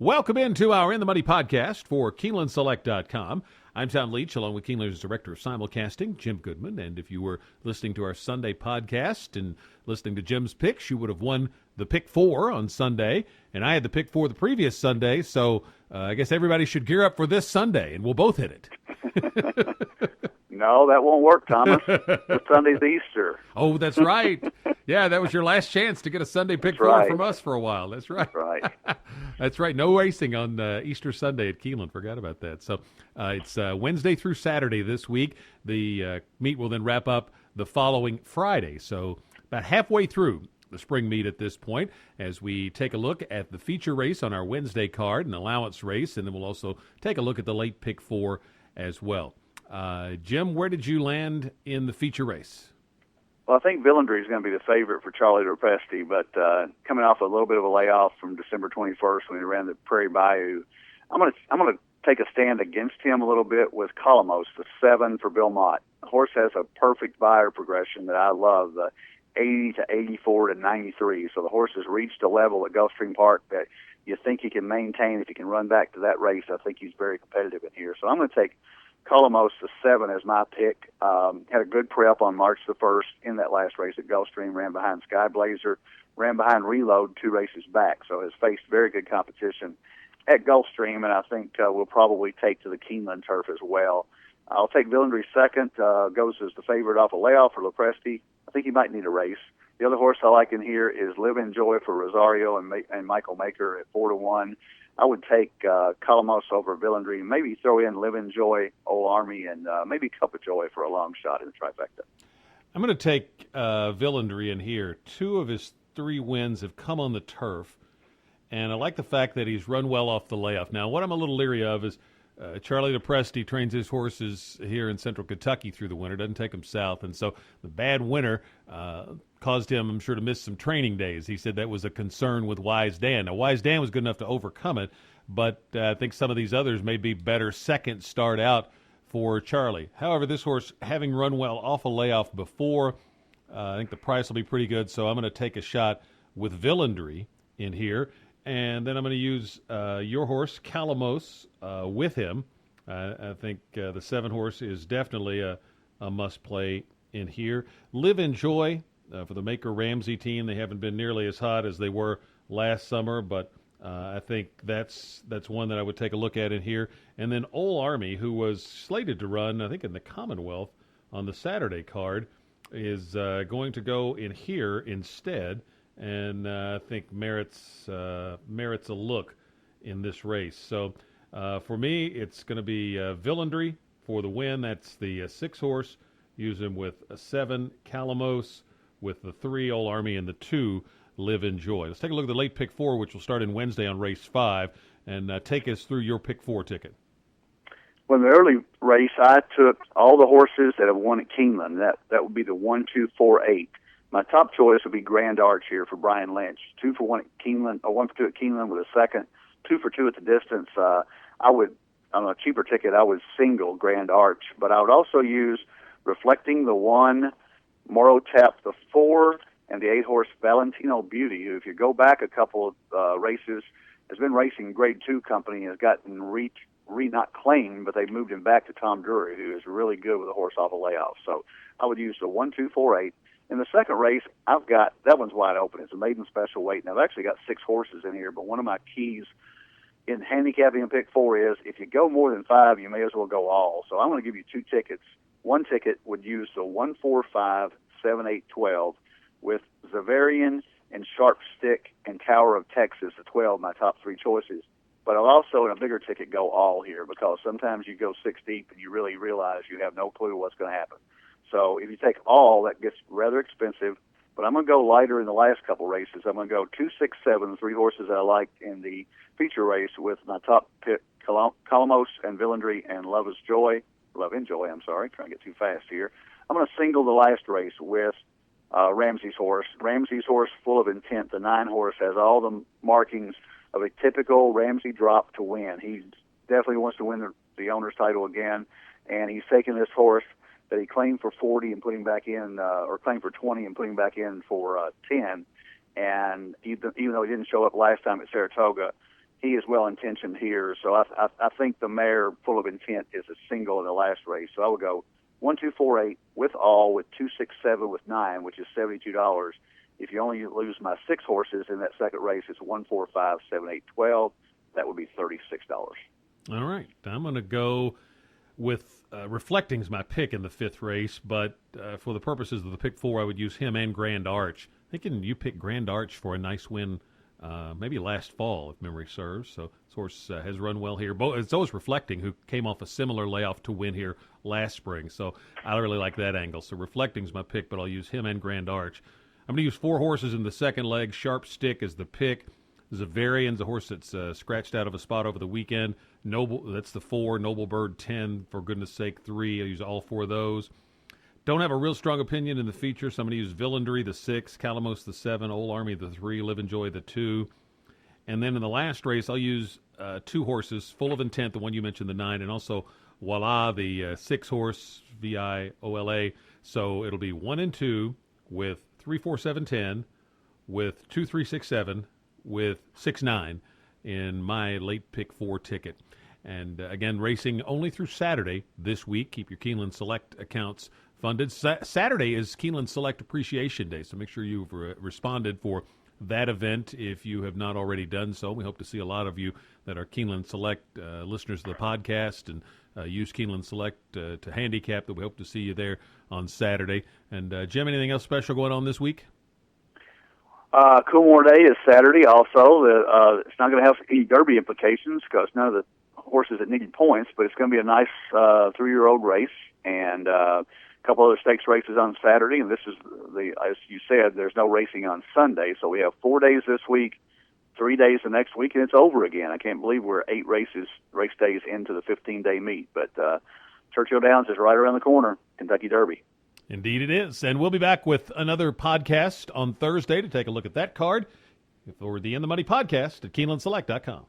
Welcome into our In the Money podcast for KeenelandSelect.com. I'm Tom Leach, along with Keeneland's Director of Simulcasting, Jim Goodman. And if you were listening to our Sunday podcast and listening to Jim's picks, you would have won the pick 4 on Sunday. And I had the pick 4 the previous Sunday, so I guess everybody should gear up for this Sunday, and we'll both hit it. No, that won't work, Thomas. This Sunday's Easter. Oh, that's right. Yeah, that was your last chance to get a Sunday pick 4 from us for a while. That's right. That's right. That's right. No racing on Easter Sunday at Keeneland. Forgot about that. So it's Wednesday through Saturday this week. The meet will then wrap up the following Friday. So about halfway through the spring meet at this point, as we take a look at the feature race on our Wednesday card, an allowance race, and then we'll also take a look at the late pick 4 as well. Jim, where did you land in the feature race? Well, I think Villandry is going to be the favorite for Charlie DePresti, but coming off a little bit of a layoff from December 21st when he ran the Prairie Bayou, I'm going to take a stand against him a little bit with Colomos, the 7 for Bill Mott. The horse has a perfect buyer progression that I love, the 80 to 84 to 93. So the horse has reached a level at Gulfstream Park that you think he can maintain. If he can run back to that race, I think he's very competitive in here. So I'm going to take Colomos, the 7, as my pick. Had a good prep on March the 1st in that last race at Gulfstream, ran behind Sky Blazer, ran behind Reload 2 races back, so has faced very good competition at Gulfstream, and I think we'll probably take to the Keeneland turf as well. I'll take Villandry second, goes as the favorite off a layoff for Lopresti. I think he might need a race. The other horse I like in here is Live in Joy for Rosario and Michael Maker at 4-1. I would take Colomos over Villandry, maybe throw in Live in Joy, Old Army, and maybe Cup of Joy for a long shot in the trifecta. I'm going to take Villandry in here. 2 of his 3 wins have come on the turf, and I like the fact that he's run well off the layoff. Now, what I'm a little leery of is Charlie DePresti trains his horses here in central Kentucky through the winter, doesn't take them south, and so the bad winter caused him, I'm sure, to miss some training days. He said that was a concern with Wise Dan. Now, Wise Dan was good enough to overcome it, but I think some of these others may be better second start out for Charlie. However, this horse, having run well off a layoff before, I think the price will be pretty good, so I'm going to take a shot with Villandry in here. And then I'm going to use your horse, Colomos, with him. I think the 7 horse is definitely a must-play in here. Live in Joy for the Maker Ramsey team. They haven't been nearly as hot as they were last summer, but I think that's one that I would take a look at in here. And then Old Army, who was slated to run, I think, in the Commonwealth on the Saturday card, is going to go in here instead. And I think merits a look in this race. So for me, it's going to be Villandry for the win. That's the 6 horse. Use him with a 7, Colomos, with the 3, Old Army, and the 2, Live in Joy. Let's take a look at the late pick 4, which will start in Wednesday on race 5, and take us through your pick 4 ticket. Well, in the early race, I took all the horses that have won at Keeneland. That would be the 1, 2, 4, 8. My top choice would be Grand Arch here for Brian Lynch. 2 for 1 at Keeneland, or 1 for 2 at Keeneland with a second, 2 for 2 at the distance. I would, on a cheaper ticket, I would single Grand Arch, but I would also use Reflecting the 1, Moro Tap the 4, and the 8 horse Valentino Beauty, who, if you go back a couple of races, has been racing Grade 2 company and has gotten not claimed, but they've moved him back to Tom Drury, who is really good with a horse off a layoff. So I would use the 1, 2, 4, 8. In the second race, I've got, that one's wide open. It's a maiden special weight, and I've actually got 6 horses in here, but one of my keys in handicapping in pick 4 is if you go more than 5, you may as well go all. So I'm going to give you 2 tickets. One ticket would use the 1, 4, 5, 7, 8, 12 with Zavarian and Sharp Stick and Tower of Texas, the 12, my top 3 choices. But I'll also, in a bigger ticket, go all here because sometimes you go 6 deep and you really realize you have no clue what's going to happen. So if you take all, that gets rather expensive. But I'm going to go lighter in the last couple races. I'm going to go 2, 6, 7, 3 horses that I like in the feature race with my top pick, Colomos and Villandry and Love in Joy, trying to get too fast here. I'm going to single the last race with Ramsey's horse. Ramsey's horse, full of intent. The 9 horse has all the markings of a typical Ramsey drop to win. He definitely wants to win the owner's title again, and he's taken this horse that he claimed for 40 and putting back in, or claimed for 20 and putting back in for 10. And even though he didn't show up last time at Saratoga, he is well intentioned here. So I think the mare Full of Intent is a single in the last race. So I would go 1, 2, 4, 8 with all with 2, 6, 7 with 9, which is $72. If you only lose my 6 horses in that second race, it's 1, 4, 5, 7, 8, 12. That would be $36. All right, I'm going to go with Reflecting's my pick in the 5th race, but for the purposes of the pick 4, I would use him and Grand Arch. Thinking you picked Grand Arch for a nice win, maybe last fall, if memory serves. So this horse has run well here. So is Reflecting, who came off a similar layoff to win here last spring. So I really like that angle. So Reflecting's my pick, but I'll use him and Grand Arch. I'm going to use 4 horses in the second leg. Sharp Stick is the pick. Zavarian's a horse that's scratched out of a spot over the weekend. Noble, that's the 4. Noble Bird 10, for goodness sake 3. I use all 4 of those. Don't have a real strong opinion in the feature, so I'm going to use Villandry the 6, Calamos the 7, Old Army the 3, Live and Joy the 2. And then in the last race, I'll use 2 horses, Full of Intent, the one you mentioned, the 9, and also Voila, the 6 horse, Viola. So it'll be 1 and 2 with 3, 4, 7, 10, with 2, 3, 6, 7, with 6, 9 in my late pick 4 ticket. And again, racing only through Saturday this week. Keep your Keeneland Select accounts funded. Saturday is Keeneland Select Appreciation Day, so make sure you've responded for that event if you have not already done so. We hope to see a lot of you that are Keeneland Select listeners of the podcast and use Keeneland Select to handicap. That we hope to see you there on Saturday. And Jim, anything else special going on this week? Coolmore Day is Saturday also. It's not going to have any Derby implications because none of the horses that needed points, but it's going to be a nice 3-year-old race and a couple other stakes races on Saturday. And this is as you said, there's no racing on Sunday, so we have 4 days this week, 3 days the next week, and it's over again. I can't believe we're 8 race days into the 15-day meet, but Churchill Downs is right around the corner, Kentucky Derby. Indeed it is. And we'll be back with another podcast on Thursday to take a look at that card for the In the Money podcast at KeenelandSelect.com.